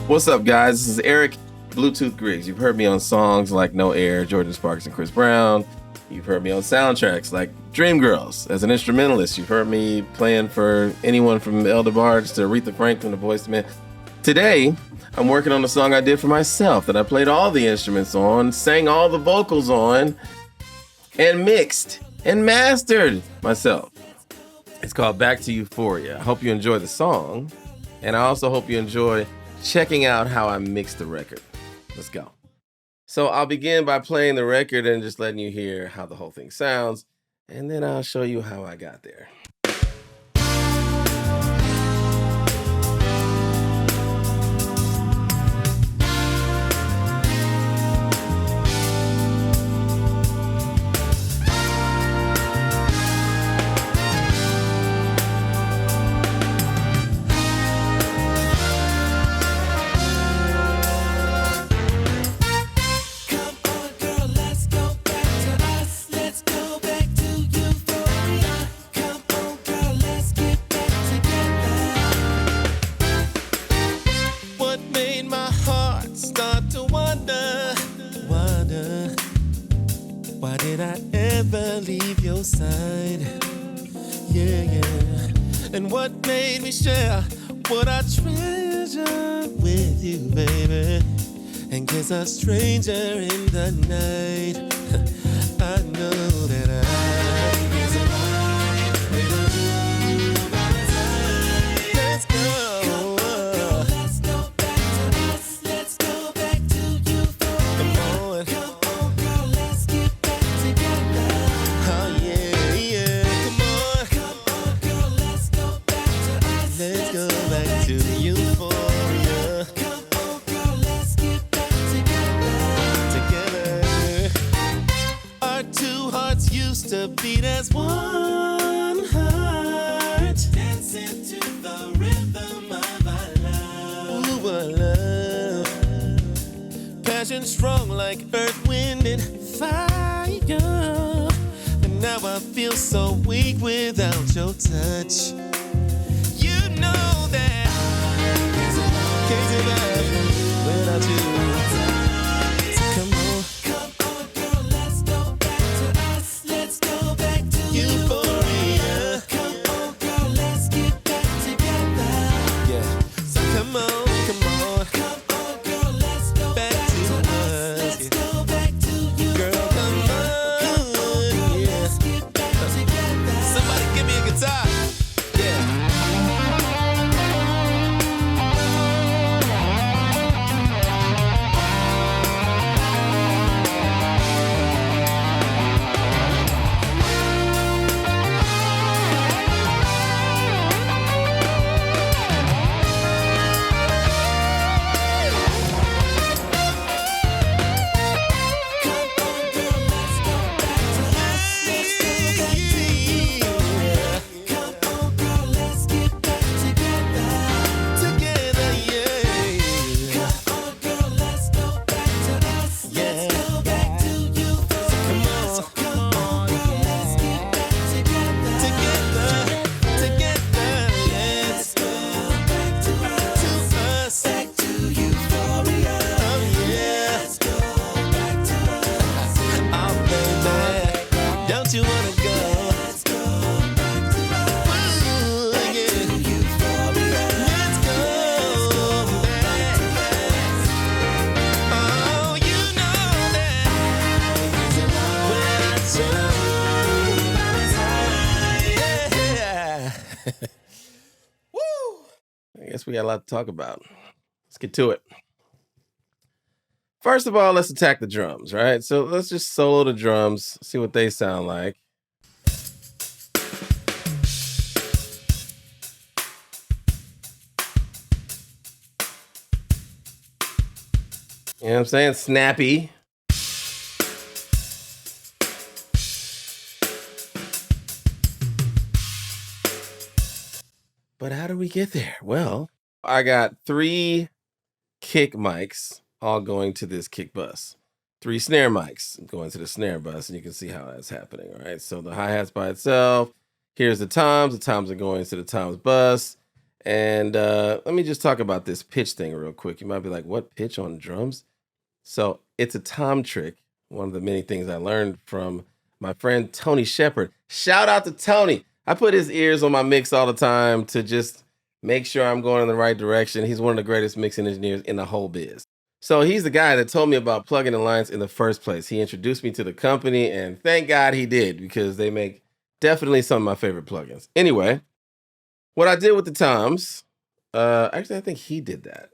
What's up, guys? This is Erik Blu2th Griggs. You've heard me on songs like No Air, Jordan Sparks and Chris Brown. You've heard me on soundtracks like Dreamgirls. As an instrumentalist, you've heard me playing for anyone from Elder Barge to Aretha Franklin to Boyz II Men. Today, I'm working on a song I did for myself that I played all the instruments on, sang all the vocals on, and mixed and mastered myself. It's called Back to Euphoria. I hope you enjoy the song, and I also hope you enjoy checking out how I mixed the record. Let's go. So I'll begin by playing the record and just letting you hear how the whole thing sounds, and then I'll show you how I got there. Why did I ever leave your side? Yeah. And what made me share what I treasure with you, baby? And kiss a stranger in the night. I know that is alive with you by my side. Let's go. Let's go back to us. Let's go back to you. Come on. To beat as one heart, dancing to the rhythm of our love. Ooh, our love. Passion strong like earth, wind, and fire. And now I feel so weak without your touch. You know that can't survive without you. We got a lot to talk about. Let's get to it. First of all, let's attack the drums, right? So let's just solo the drums, see what they sound like. You know what I'm saying? Snappy. But how do we get there? Well, I got 3 kick mics all going to this kick bus. 3 snare mics going to the snare bus, and you can see how that's happening, right? So the hi-hat's by itself. Here's the toms. The toms are going to the toms bus. And let me just talk about this pitch thing real quick. You might be like, what pitch on drums? So it's a tom trick. One of the many things I learned from my friend Tony Shepard. Shout out to Tony. I put his ears on my mix all the time to just make sure I'm going in the right direction. He's one of the greatest mixing engineers in the whole biz. So he's the guy that told me about plugin alliance in the first place. He introduced me to the company, and thank God he did, because they make definitely some of my favorite plugins. Anyway, what I did with the toms, actually, I think he did that.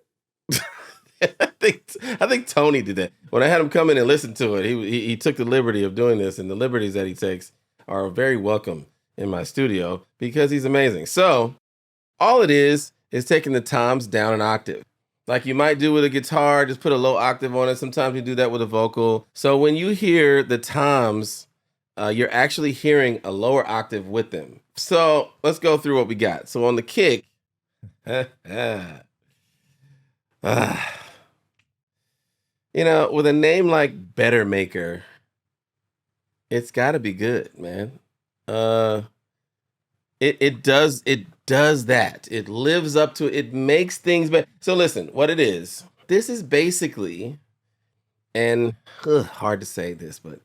I think Tony did that. When I had him come in and listen to it, he took the liberty of doing this, and the liberties that he takes are very welcome in my studio because he's amazing. So all it is taking the toms down an octave. Like you might do with a guitar, just put a low octave on it. Sometimes you do that with a vocal. So when you hear the toms, you're actually hearing a lower octave with them. So let's go through what we got. So on the kick, you know, with a name like Better Maker, it's got to be good, man. It does that. It lives up to it. It makes things better. So listen, what it is. This is basically, and hard to say this, but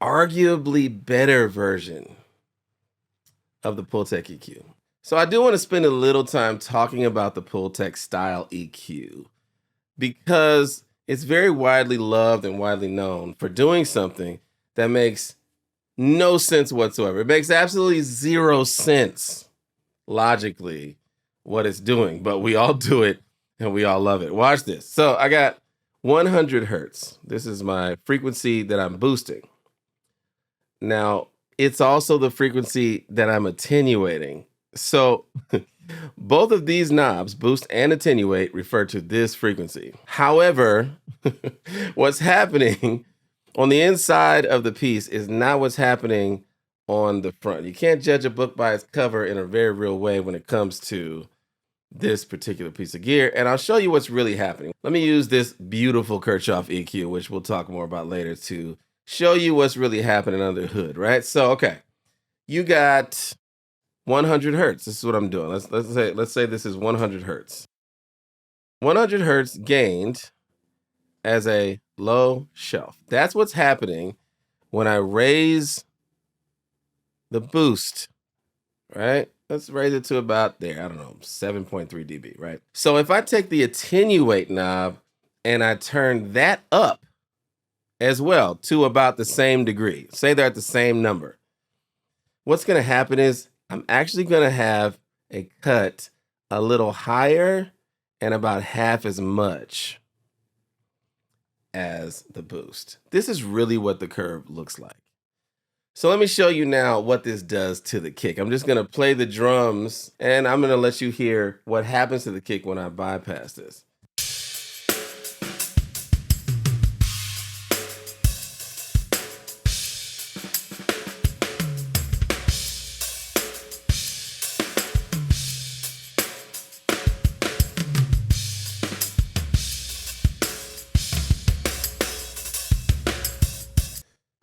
arguably better version of the Pultec EQ. So I do want to spend a little time talking about the Pultec style EQ because it's very widely loved and widely known for doing something that makes no sense whatsoever. It makes absolutely zero sense logically what it's doing, but we all do it and we all love it. Watch this. So I got 100 hertz. This is my frequency that I'm boosting. Now, it's also the frequency that I'm attenuating. So both of these knobs, boost and attenuate, refer to this frequency. However, what's happening on the inside of the piece is not what's happening on the front. You can't judge a book by its cover in a very real way when it comes to this particular piece of gear. And I'll show you what's really happening. Let me use this beautiful Kirchhoff EQ, which we'll talk more about later, to show you what's really happening under the hood, right? So, okay, you got 100 hertz. This is what I'm doing. Let's say this is 100 hertz. 100 hertz gained as a low shelf. That's what's happening when I raise the boost, right? Let's raise it to about there, I don't know, 7.3 dB, right? So if I take the attenuate knob and I turn that up as well to about the same degree, say they're at the same number, what's gonna happen is I'm actually gonna have a cut a little higher and about half as much as the boost. This is really what the curve looks like. So let me show you now what this does to the kick. I'm just gonna play the drums and I'm gonna let you hear what happens to the kick when I bypass this.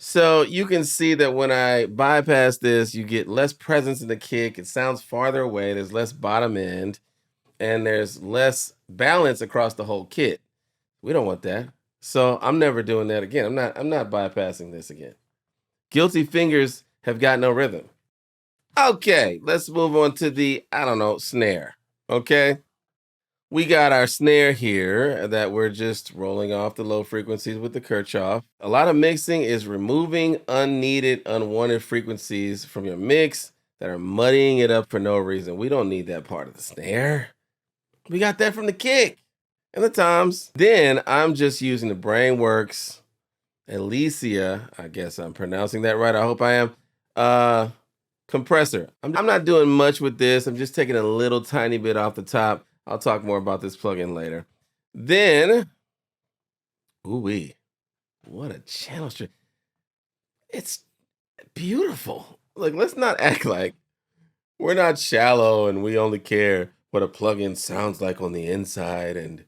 So you can see that when I bypass this, you get less presence in the kick. It sounds farther away. There's less bottom end and there's less balance across the whole kit. We don't want that. So I'm never doing that again. I'm not bypassing this again. Guilty fingers have got no rhythm. Okay, let's move on to the, I don't know, snare. Okay. We got our snare here that we're just rolling off the low frequencies with the Kirchhoff. A lot of mixing is removing unneeded, unwanted frequencies from your mix that are muddying it up for no reason. We don't need that part of the snare. We got that from the kick and the toms. Then I'm just using the Brainworks Elysia, I guess I'm pronouncing that right. I hope I am. Compressor. I'm not doing much with this. I'm just taking a little tiny bit off the top. I'll talk more about this plugin later. Then, ooh-wee, what a channel strip. It's beautiful. Like, let's not act like we're not shallow and we only care what a plugin sounds like on the inside and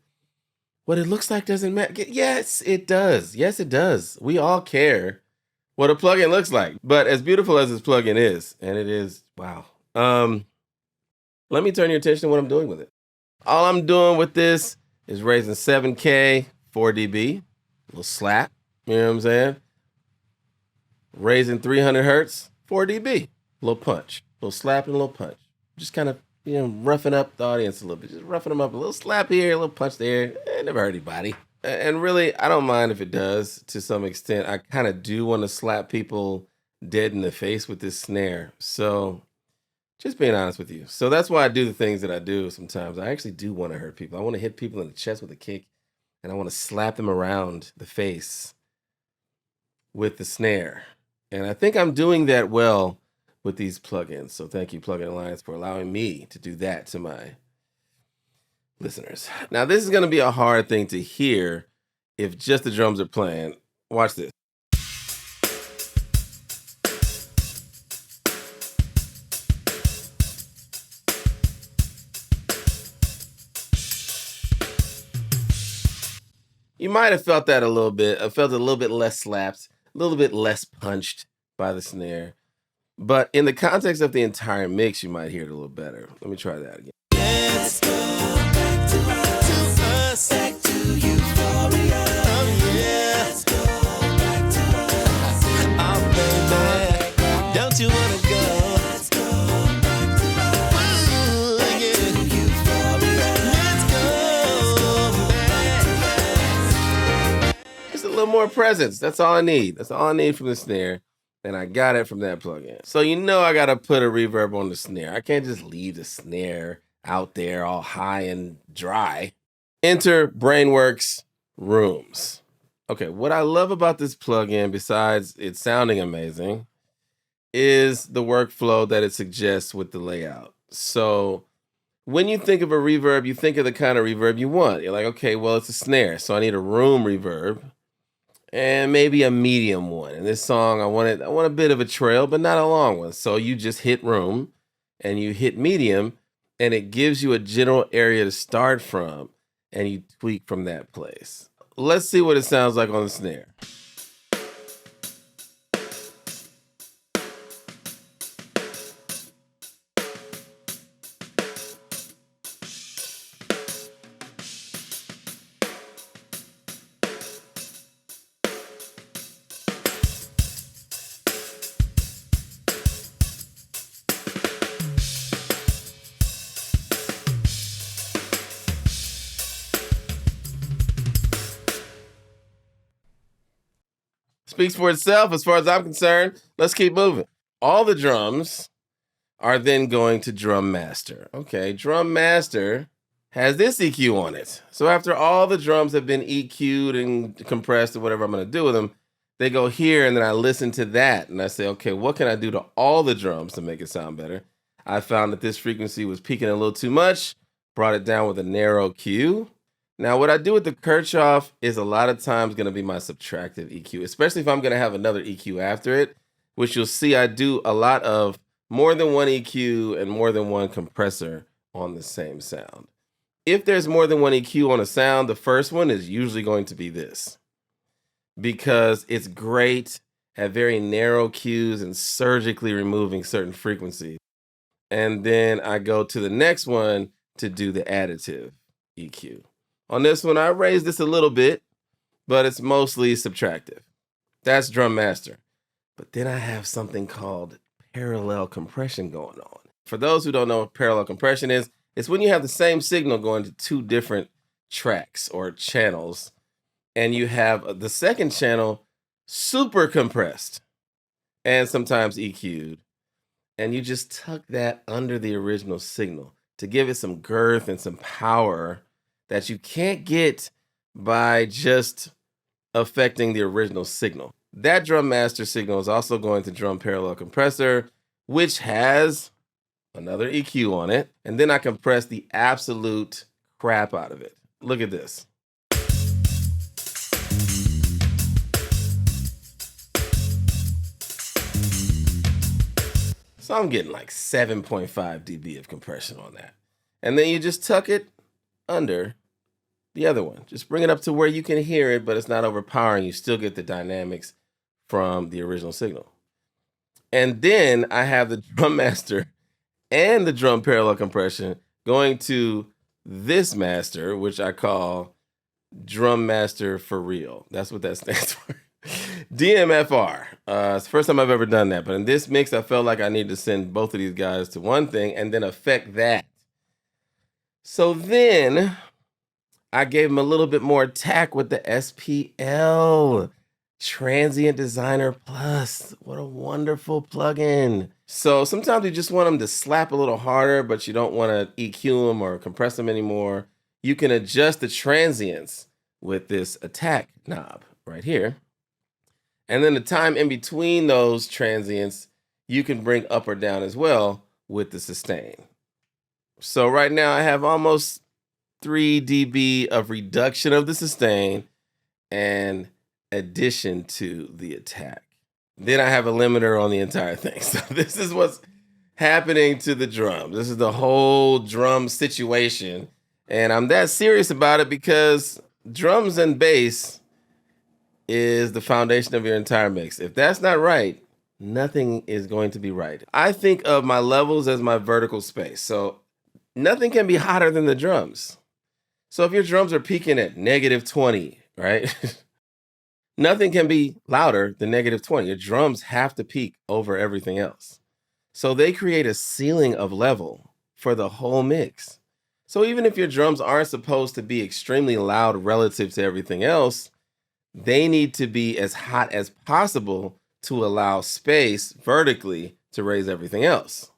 what it looks like doesn't matter. Yes, it does. Yes, it does. We all care what a plugin looks like. But as beautiful as this plugin is, and it is, wow. Let me turn your attention to what I'm doing with it. All I'm doing with this is raising 7K, 4 dB, a little slap, you know what I'm saying? Raising 300 hertz, 4 dB, a little punch, a little slap and a little punch. Just kind of, roughing up the audience a little bit. Just roughing them up, a little slap here, a little punch there. Never hurt anybody. And really, I don't mind if it does to some extent. I kind of do want to slap people dead in the face with this snare. So just being honest with you. So that's why I do the things that I do sometimes. I actually do want to hurt people. I want to hit people in the chest with a kick, and I want to slap them around the face with the snare. And I think I'm doing that well with these plugins. So thank you, Plugin Alliance, for allowing me to do that to my listeners. Now, this is going to be a hard thing to hear if just the drums are playing. Watch this. You might have felt that a little bit. I felt a little bit less slapped, a little bit less punched by the snare. But in the context of the entire mix, you might hear it a little better. Let me try that again. Let's go back to us, back to Euphoria. Oh yeah. Let's go back to us. Oh baby, don't you wanna go? Let's go back to us. Ooh, back to Euphoria. Let's go back. Just a little more presence. That's all I need. That's all I need from the snare. And I got it from that plugin. So I got to put a reverb on the snare. I can't just leave the snare out there all high and dry. Enter Brainworks Rooms. Okay, what I love about this plugin, besides it sounding amazing, is the workflow that it suggests with the layout. So when you think of a reverb, you think of the kind of reverb you want. You're like, okay, well, it's a snare, so I need a room reverb. And maybe a medium one. In this song, I want a bit of a trail, but not a long one. So you just hit room and you hit medium, and it gives you a general area to start from, and you tweak from that place. Let's see what it sounds like on the snare. Speaks for itself as far as I'm concerned. Let's keep moving. All the drums are then going to Drum Master. Okay, Drum Master has this EQ on it. So after all the drums have been EQ'd and compressed or whatever I'm going to do with them, they go here, and then I listen to that and I say, okay, what can I do to all the drums to make it sound better? I found that this frequency was peaking a little too much, brought it down with a narrow Q. Now, what I do with the Kirchhoff is a lot of times going to be my subtractive EQ, especially if I'm going to have another EQ after it, which you'll see I do a lot of more than one EQ and more than one compressor on the same sound. If there's more than one EQ on a sound, the first one is usually going to be this, because it's great at very narrow Qs and surgically removing certain frequencies. And then I go to the next one to do the additive EQ. On this one, I raised this a little bit, but it's mostly subtractive. That's Drum Master. But then I have something called parallel compression going on. For those who don't know what parallel compression is, it's when you have the same signal going to two different tracks or channels, and you have the second channel super compressed and sometimes EQ'd, and you just tuck that under the original signal to give it some girth and some power that you can't get by just affecting the original signal. That Drum Master signal is also going to Drum Parallel Compressor, which has another EQ on it, and then I compress the absolute crap out of it. Look at this. So I'm getting like 7.5 dB of compression on that. And then you just tuck it under the other one. Just bring it up to where you can hear it, but it's not overpowering. You still get the dynamics from the original signal. And then I have the Drum Master and the drum parallel compression going to this master, which I call Drum Master for Real. That's what that stands for. DMFR. It's the first time I've ever done that. But in this mix, I felt like I needed to send both of these guys to one thing and then affect that. So then I gave him a little bit more attack with the SPL. Transient Designer Plus. What a wonderful plugin. So sometimes you just want them to slap a little harder, but you don't want to EQ them or compress them anymore. You can adjust the transients with this attack knob right here. And then the time in between those transients, you can bring up or down as well with the sustain. So right now I have almost 3 dB of reduction of the sustain and addition to the attack. Then I have a limiter on the entire thing. So this is what's happening to the drum. This is the whole drum situation. And I'm that serious about it because drums and bass is the foundation of your entire mix. If that's not right, nothing is going to be right. I think of my levels as my vertical space. So nothing can be hotter than the drums. So if your drums are peaking at -20, right? Nothing can be louder than -20. Your drums have to peak over everything else. So they create a ceiling of level for the whole mix. So even if your drums aren't supposed to be extremely loud relative to everything else, they need to be as hot as possible to allow space vertically to raise everything else.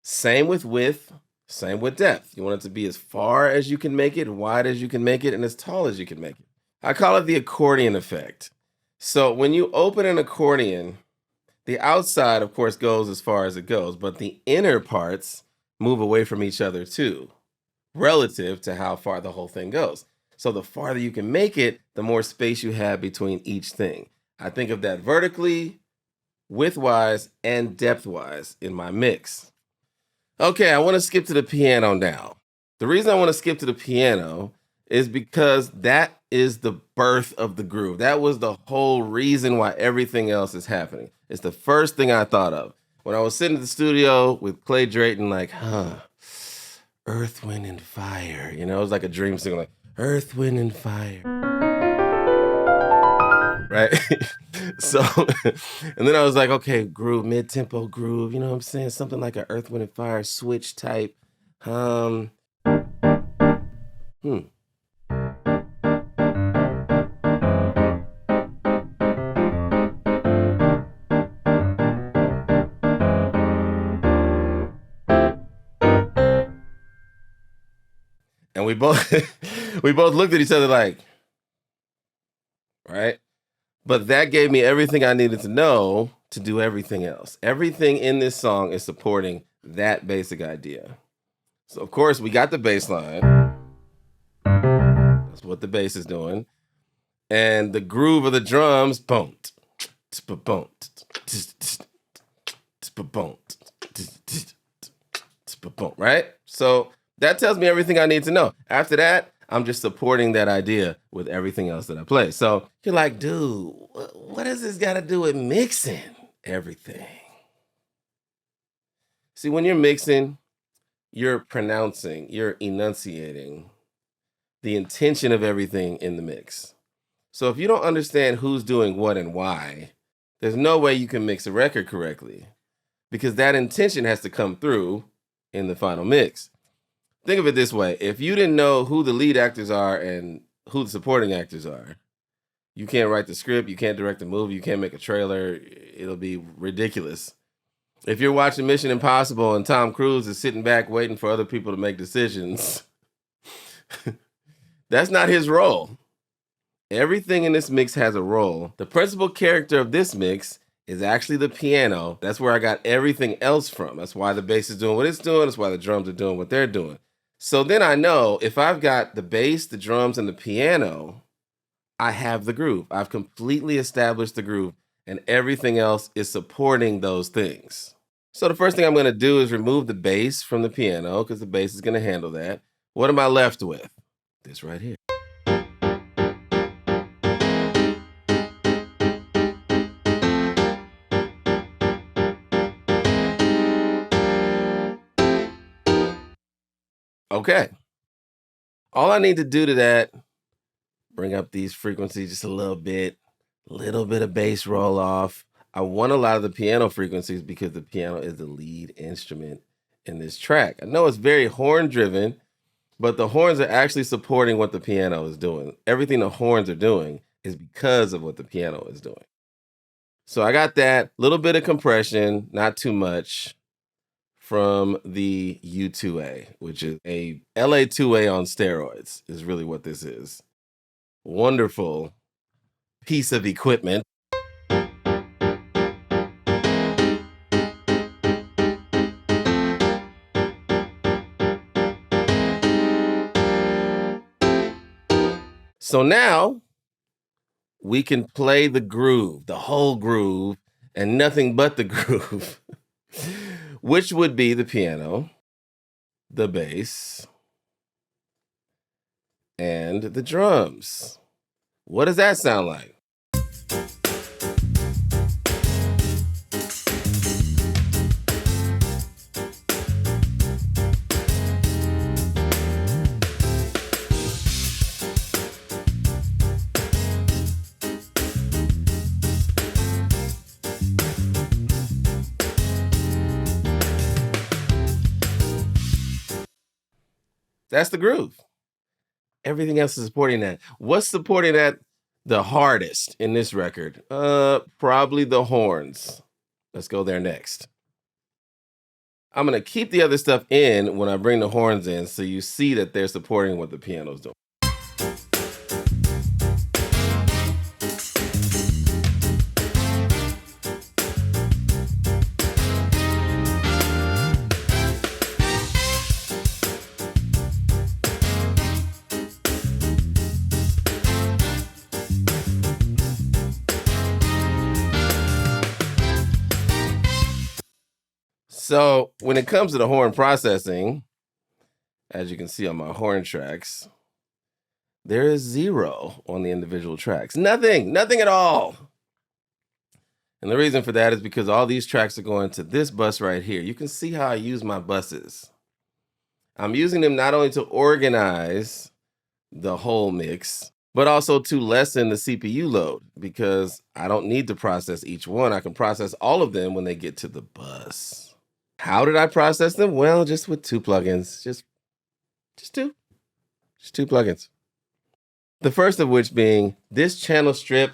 Same with width, same with depth. You want it to be as far as you can make it, wide as you can make it, and as tall as you can make it. I call it the accordion effect. So when you open an accordion, the outside, of course, goes as far as it goes, but the inner parts move away from each other too, relative to how far the whole thing goes. So the farther you can make it, the more space you have between each thing. I think of that vertically, width-wise, and depth-wise in my mix. Okay, I want to skip to the piano now. The reason I want to skip to the piano is because that is the birth of the groove. That was the whole reason why everything else is happening. It's the first thing I thought of. When I was sitting in the studio with Clay Drayton, like, Earth, Wind, and Fire. You know, it was like a dream singer, like, Earth, Wind, and Fire. Right? So, and then I was like, okay, groove, mid-tempo groove, you know what I'm saying? Something like an Earth, Wind, and Fire switch type. And we both looked at each other like, right? But that gave me everything I needed to know to do everything else. Everything in this song is supporting that basic idea. So of course we got the bass line. That's what the bass is doing. And the groove of the drums, boom, boom, boom, right? So that tells me everything I need to know. After that, I'm just supporting that idea with everything else that I play. So you're like, dude, what does this got to do with mixing? Everything. See, when you're mixing, you're pronouncing, you're enunciating the intention of everything in the mix. So if you don't understand who's doing what and why, there's no way you can mix a record correctly because that intention has to come through in the final mix. Think of it this way. If you didn't know who the lead actors are and who the supporting actors are, you can't write the script, you can't direct a movie, you can't make a trailer. It'll be ridiculous. If you're watching Mission Impossible and Tom Cruise is sitting back waiting for other people to make decisions, that's not his role. Everything in this mix has a role. The principal character of this mix is actually the piano. That's where I got everything else from. That's why the bass is doing what it's doing. That's why the drums are doing what they're doing. So then I know if I've got the bass, the drums, and the piano, I have the groove. I've completely established the groove, and everything else is supporting those things. So the first thing I'm going to do is remove the bass from the piano because the bass is going to handle that. What am I left with? This right here. Okay. All I need to do to that, bring up these frequencies just a little bit of bass roll off. I want a lot of the piano frequencies because the piano is the lead instrument in this track. I know it's very horn driven, but the horns are actually supporting what the piano is doing. Everything the horns are doing is because of what the piano is doing. So I got that little bit of compression, not too much, from the U2A, which is a LA2A on steroids, is really what this is. Wonderful piece of equipment. So now we can play the groove, the whole groove, and nothing but the groove, which would be the piano, the bass, and the drums. What does that sound like? That's the groove. Everything else is supporting that. What's supporting that the hardest in this record? Probably the horns. Let's go there next. I'm going to keep the other stuff in when I bring the horns in so you see that they're supporting what the piano's doing. So when it comes to the horn processing, as you can see on my horn tracks, there is 0 on the individual tracks. Nothing at all. And the reason for that is because all these tracks are going to this bus right here. You can see how I use my buses. I'm using them not only to organize the whole mix, but also to lessen the CPU load because I don't need to process each one. I can process all of them when they get to the bus. How did I process them? Well, just with 2 plugins. Just 2. Just 2 plugins. The first of which being this channel strip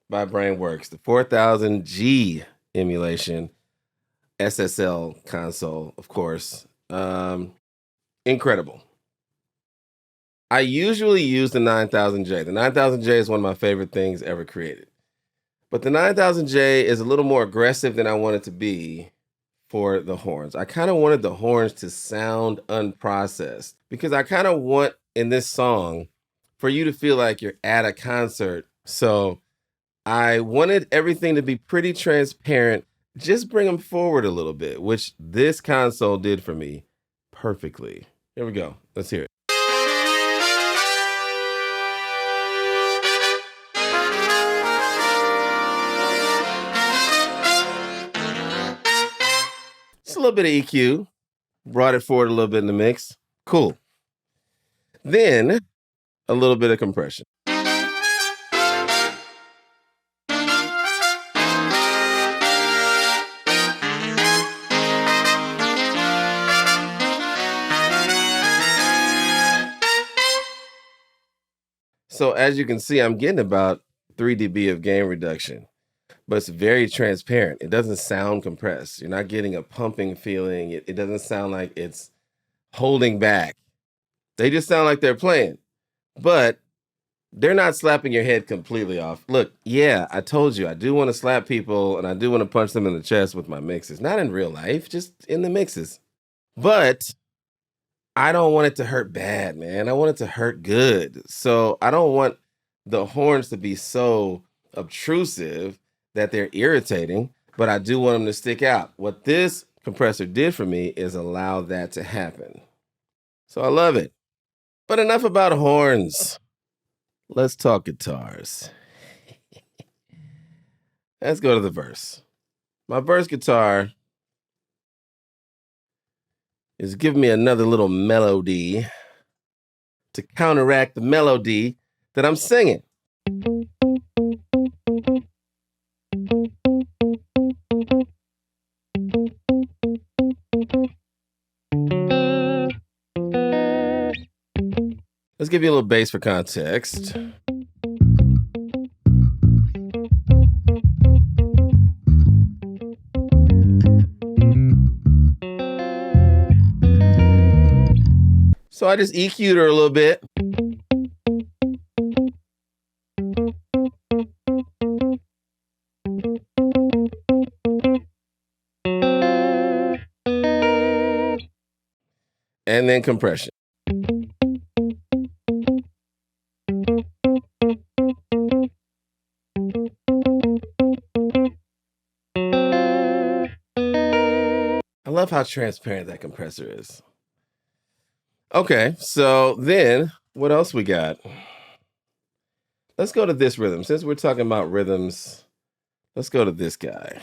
by Brainworks, the 4000G emulation SSL console, of course. Incredible. I usually use the 9000J. The 9000J is one of my favorite things ever created. But the 9000J is a little more aggressive than I want it to be for the horns. I kind of wanted the horns to sound unprocessed because I kind of want in this song for you to feel like you're at a concert. So I wanted everything to be pretty transparent. Just bring them forward a little bit, which this console did for me perfectly. Here we go. Let's hear it. Just a little bit of EQ. Brought it forward a little bit in the mix. Cool. Then a little bit of compression. So as you can see, I'm getting about 3 dB of gain reduction, but it's very transparent. It doesn't sound compressed. You're not getting a pumping feeling. It doesn't sound like it's holding back. They just sound like they're playing, but they're not slapping your head completely off. Look, yeah, I told you, I do want to slap people and I do want to punch them in the chest with my mixes. Not in real life, just in the mixes. But I don't want it to hurt bad, man. I want it to hurt good. So I don't want the horns to be so obtrusive that they're irritating, but I do want them to stick out. What this compressor did for me is allow that to happen. So I love it. But enough about horns. Let's talk guitars. Let's go to the verse. My verse guitar is giving me another little melody to counteract the melody that I'm singing. Let's give you a little bass for context. So I just EQ'd her a little bit. And then compression. I love how transparent that compressor is. Okay, so then what else we got? Let's go to this rhythm. Since we're talking about rhythms, let's go to this guy.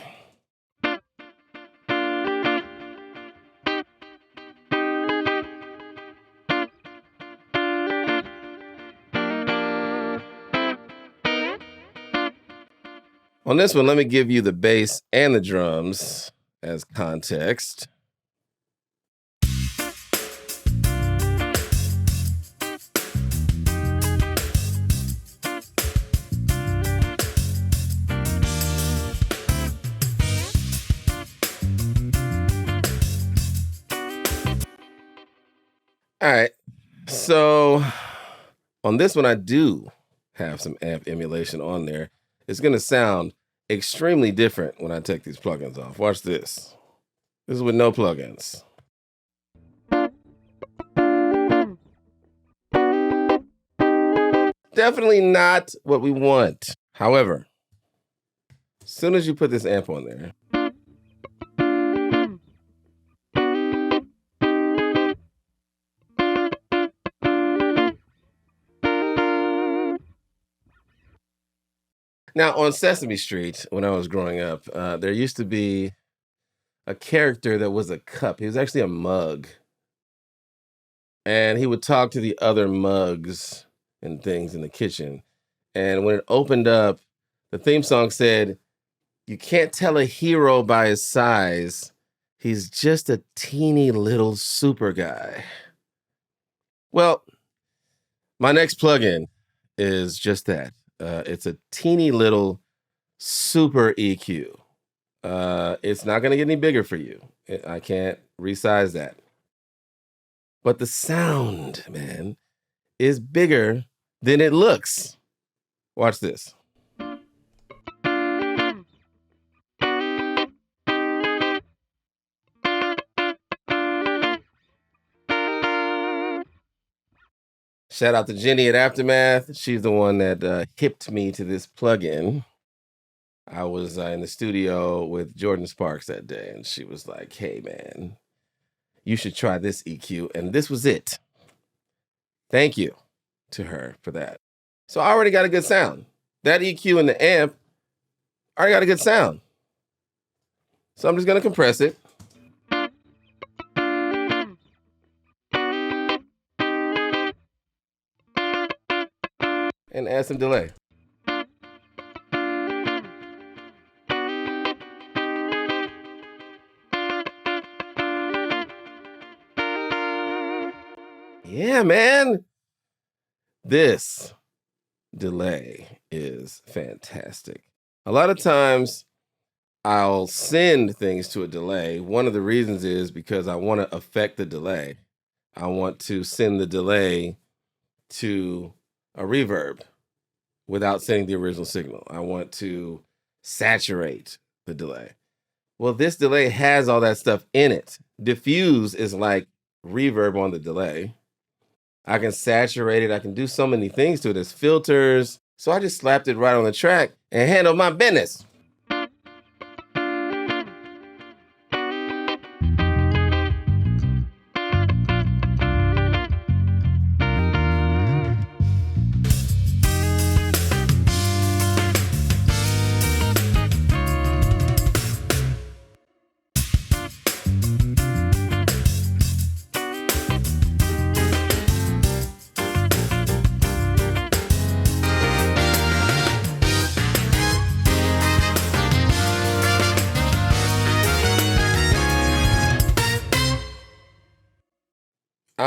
On this one, let me give you the bass and the drums as context. All right, so on this one, I do have some amp emulation on there. It's gonna sound extremely different when I take these plugins off. Watch this. This is with no plugins. Definitely not what we want. However, as soon as you put this amp on there, now, on Sesame Street, when I was growing up, there used to be a character that was a cup. He was actually a mug. And he would talk to the other mugs and things in the kitchen. And when it opened up, the theme song said, "You can't tell a hero by his size. He's just a teeny little super guy." Well, my next plugin is just that. It's a teeny little super EQ. It's not going to get any bigger for you. I can't resize that. But the sound, man, is bigger than it looks. Watch this. Shout out to Jenny at Aftermath. She's the one that hipped me to this plugin. I was in the studio with Jordan Sparks that day, and she was like, "Hey, man, you should try this EQ." And this was it. Thank you to her for that. So I already got a good sound. That EQ in the amp, I already got a good sound. So I'm just going to compress it. And add some delay. Yeah, man. This delay is fantastic. A lot of times I'll send things to a delay. One of the reasons is because I want to affect the delay. I want to send the delay to a reverb without sending the original signal. I want to saturate the delay. Well, this delay has all that stuff in it. Diffuse is like reverb on the delay. I can saturate it. I can do so many things to it. There's filters. So I just slapped it right on the track and handled my business.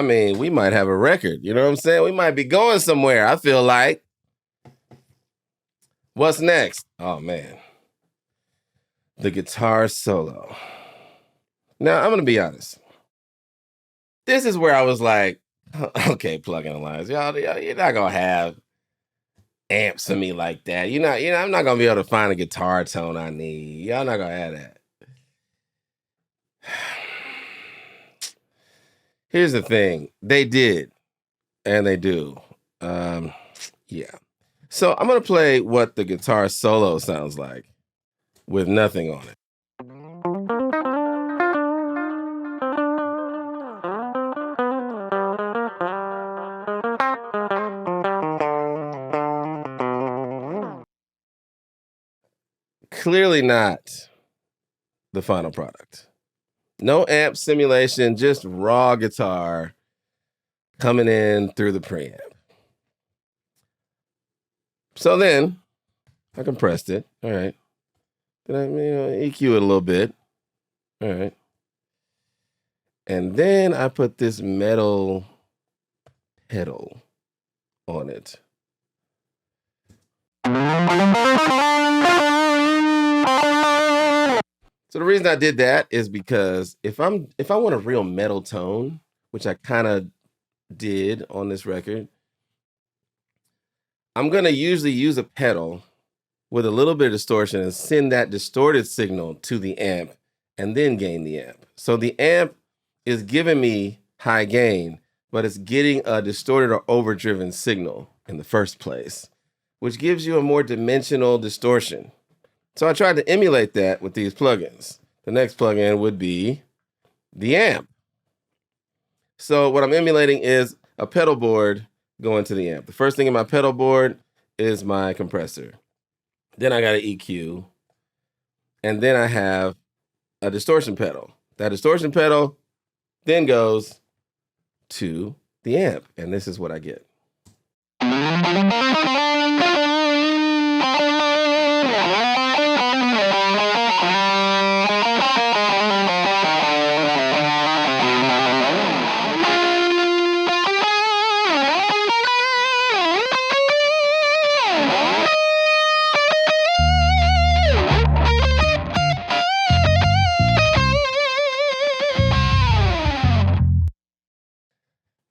I mean, we might have a record. You know what I'm saying? We might be going somewhere, I feel like. What's next? Oh, man. The guitar solo. Now, I'm going to be honest. This is where I was like, okay, plug-in lines. Y'all, you're not going to have amps for me like that. I'm not going to be able to find a guitar tone I need. Y'all not going to have that. Here's the thing. They did, and they do. Yeah. So I'm going to play what the guitar solo sounds like with nothing on it. Clearly not the final product. No amp simulation, just raw guitar coming in through the preamp. So then I compressed it. All right. Then I EQ it a little bit. All right. And then I put this metal pedal on it. So the reason I did that is because if I want a real metal tone, which I kind of did on this record, I'm going to usually use a pedal with a little bit of distortion and send that distorted signal to the amp and then gain the amp. So the amp is giving me high gain, but it's getting a distorted or overdriven signal in the first place, which gives you a more dimensional distortion. So I tried to emulate that with these plugins. The next plugin would be the amp. So what I'm emulating is a pedal board going to the amp. The first thing in my pedal board is my compressor. Then I got an EQ. And then I have a distortion pedal. That distortion pedal then goes to the amp. And this is what I get.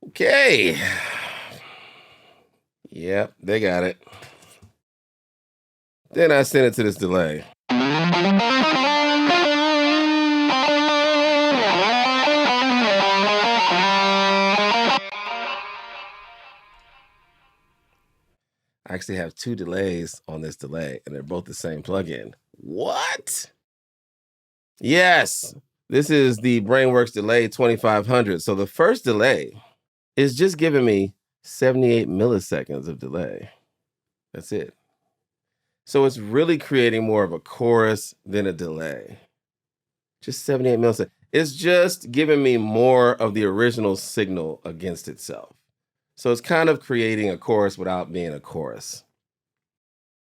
Okay. Yep, they got it. Then I sent it to this delay. I actually have two delays on this delay, and they're both the same plugin. What? Yes, this is the Brainworks Delay 2500. So the first delay is just giving me 78 milliseconds of delay. That's it. So it's really creating more of a chorus than a delay. Just 78 milliseconds. It's just giving me more of the original signal against itself. So it's kind of creating a chorus without being a chorus.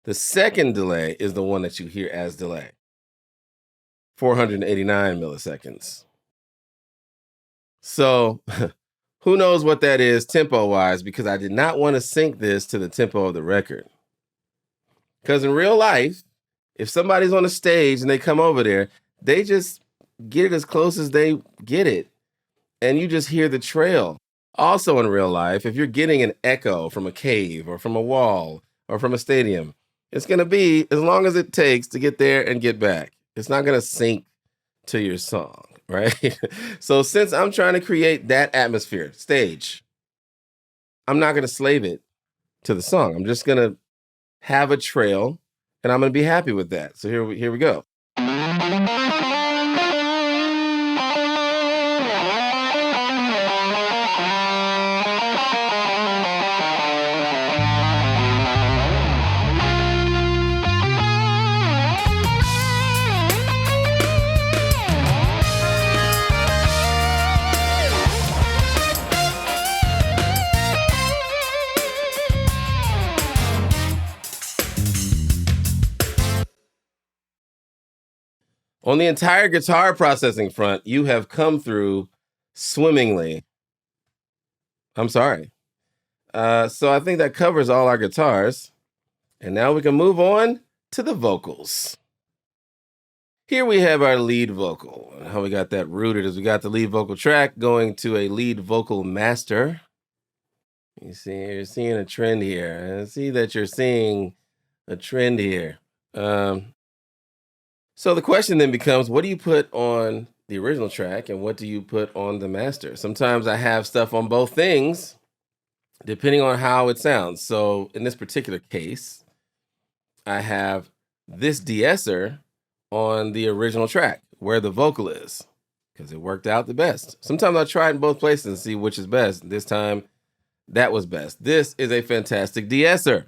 The second delay is the one that you hear as delay. 489 milliseconds. So who knows what that is tempo-wise, because I did not want to sync this to the tempo of the record. Because in real life, if somebody's on a stage and they come over there, they just get it as close as they get it. And you just hear the trail. Also in real life, if you're getting an echo from a cave or from a wall or from a stadium, it's going to be as long as it takes to get there and get back. It's not going to sync to your song, right? So since I'm trying to create that atmosphere, stage, I'm not going to slave it to the song. I'm just going to have a trail, and I'm going to be happy with that. So here we go. On the entire guitar processing front, you have come through swimmingly. I'm sorry. So I think that covers all our guitars. And now we can move on to the vocals. Here we have our lead vocal. And how we got that rooted is we got the lead vocal track going to a lead vocal master. You see, you're seeing a trend here. I see that you're seeing a trend here. So the question then becomes, what do you put on the original track and what do you put on the master? Sometimes I have stuff on both things, depending on how it sounds. So in this particular case, I have this de-esser on the original track where the vocal is, because it worked out the best. Sometimes I try it in both places and see which is best. This time, that was best. This is a fantastic de-esser.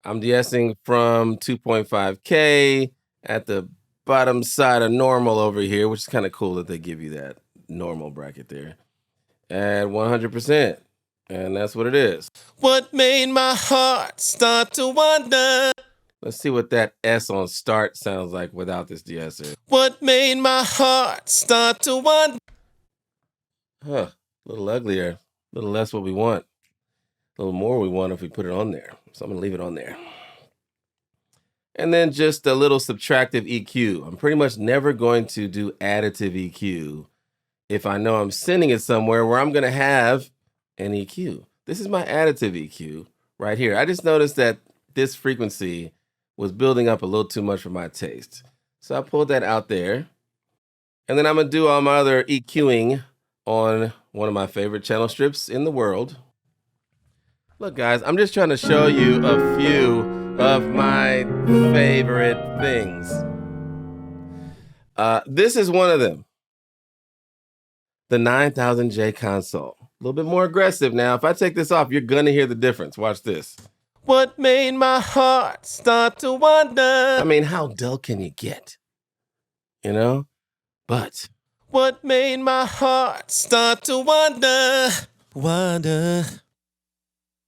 I'm de-essing from 2.5K at the bottom side of normal over here, which is kind of cool that they give you that normal bracket there, at 100%. And that's what it is. What made my heart start to wonder? Let's see what that S on start sounds like without this de-esser. What made my heart start to wonder? Huh, a little uglier, a little less what we want. A little more we want if we put it on there. So I'm gonna leave it on there. And then just a little subtractive EQ. I'm pretty much never going to do additive EQ if I know I'm sending it somewhere where I'm gonna have an EQ. This is my additive EQ right here. I just noticed that this frequency was building up a little too much for my taste. So I pulled that out there. And then I'm gonna do all my other EQing on one of my favorite channel strips in the world. Look guys, I'm just trying to show you a few of my favorite things. This is one of them. The 9000J console. A little bit more aggressive now. If I take this off, you're gonna hear the difference. Watch this. What made my heart start to wonder? I mean, how dull can you get? You know? But what made my heart start to wonder? Wonder,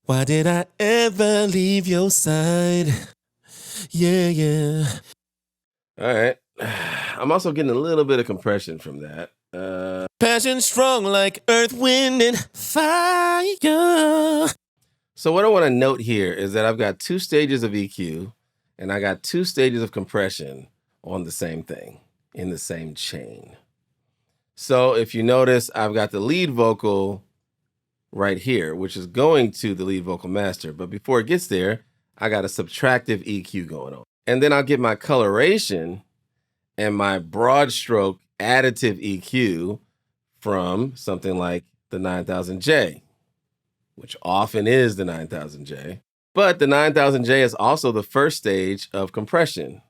why did I ever leave your side? Yeah, yeah. All right. I'm also getting a little bit of compression from that. Passion strong like earth, wind, and fire. So what I want to note here is that I've got 2 stages of EQ and I got 2 stages of compression on the same thing, in the same chain. So if you notice, I've got the lead vocal right here, which is going to the lead vocal master. But before it gets there, I got a subtractive EQ going on. And then I'll get my coloration and my broad stroke additive EQ from something like the 9000J, which often is the 9000J. But the 9000J is also the first stage of compression.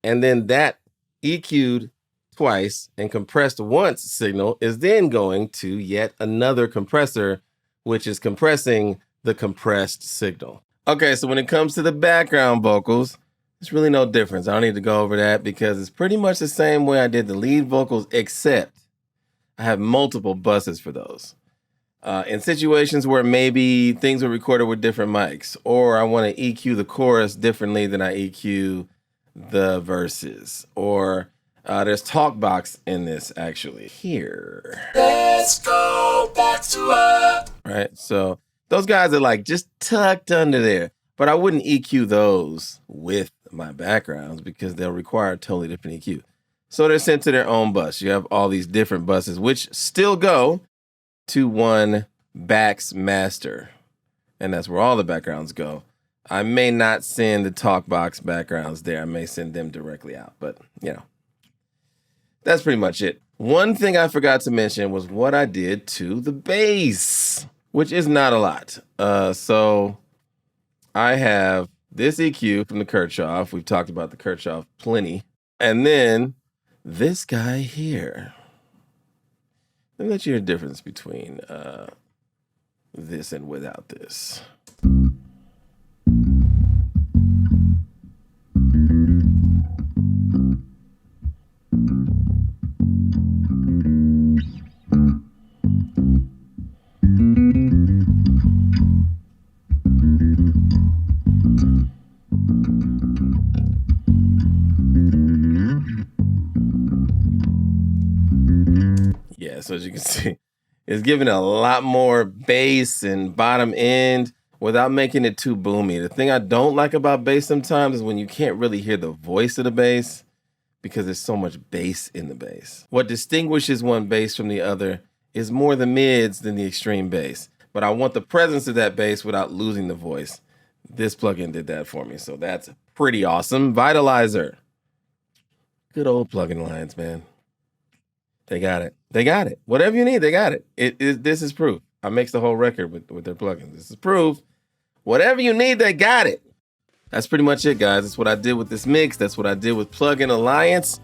And then that EQ'd twice and compressed once signal is then going to yet another compressor, which is compressing the compressed signal. Okay, so when it comes to the background vocals, there's really no difference. I don't need to go over that because it's pretty much the same way I did the lead vocals, except I have multiple buses for those. In situations where maybe things were recorded with different mics, or I want to EQ the chorus differently than I EQ the verses, or there's talk box in this actually here. Let's go back to up. Right, so those guys are like just tucked under there, but I wouldn't EQ those with my backgrounds because they'll require a totally different EQ. So they're sent to their own bus. You have all these different buses, which still go to one Bax master, and that's where all the backgrounds go. I may not send the talk box backgrounds there. I may send them directly out, but you know, that's pretty much it. One thing I forgot to mention was what I did to the bass, which is not a lot. So I have this EQ from the Kirchhoff. We've talked about the Kirchhoff plenty. And then this guy here. Let me let you hear the difference between this and without this. Yeah, so as you can see, It's giving a lot more bass and bottom end without making it too boomy. The thing I don't like about bass sometimes is when you can't really hear the voice of the bass because there's so much bass in the bass. What distinguishes one bass from the other is more the mids than the extreme bass. But I want the presence of that bass without losing the voice. This plugin did that for me, so that's pretty awesome. Vitalizer. Good old plugin lines, man. They got it. They got it. Whatever you need, they got it. This is proof. I mix the whole record with their plugins. This is proof. Whatever you need, they got it. That's pretty much it, guys. That's what I did with this mix. That's what I did with Plugin Alliance.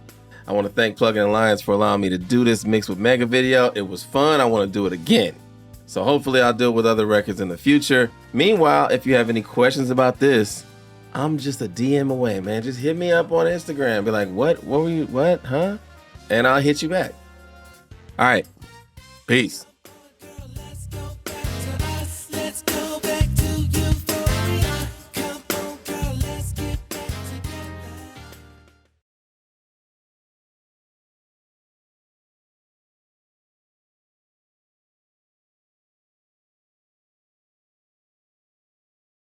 I want to thank Plugin Alliance for allowing me to do this mix with Mega Video. It was fun. I want to do it again. So hopefully I'll do it with other records in the future. Meanwhile, if you have any questions about this, I'm just a DM away, man. Just hit me up on Instagram. Be like, what were you, what, huh? And I'll hit you back. All right. Peace.